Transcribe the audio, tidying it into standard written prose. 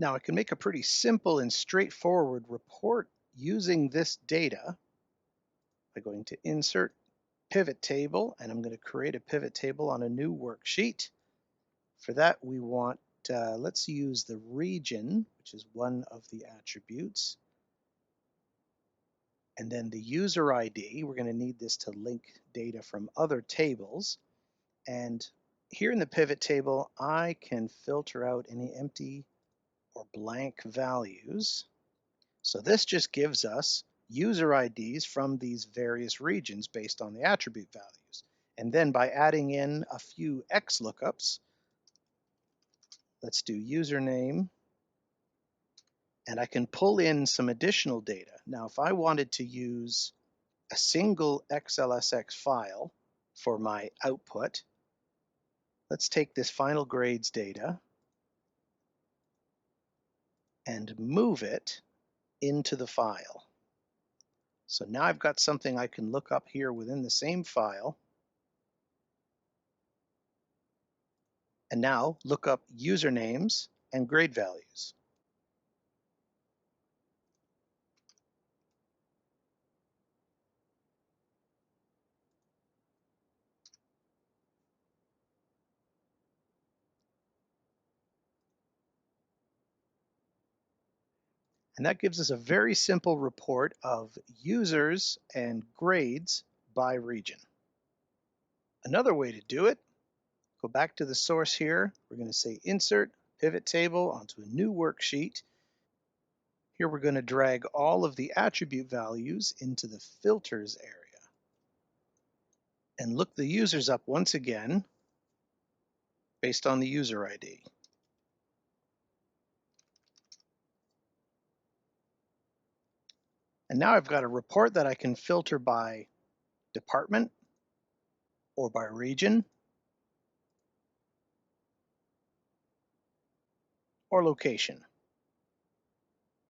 Now I can make a pretty simple and straightforward report using this data by going to Insert, Pivot Table, and I'm going to create a pivot table on a new worksheet. For that we want, let's use the region, which is one of the attributes. And then the user ID, we're going to need this to link data from other tables. And here in the pivot table, I can filter out any empty or blank values. So this just gives us user IDs from these various regions based on the attribute values. And then by adding in a few XLOOKUPs, let's do username, and I can pull in some additional data. Now, if I wanted to use a single XLSX file for my output, let's take this final grades data and move it into the file. So now I've got something I can look up here within the same file, and now look up usernames and grade values. And that gives us a very simple report of users and grades by region. Another way to do it, go back to the source here. We're going to say Insert, Pivot Table onto a new worksheet. Here we're going to drag all of the attribute values into the filters area. And look the users up once again based on the user ID. And now I've got a report that I can filter by department or by region or location.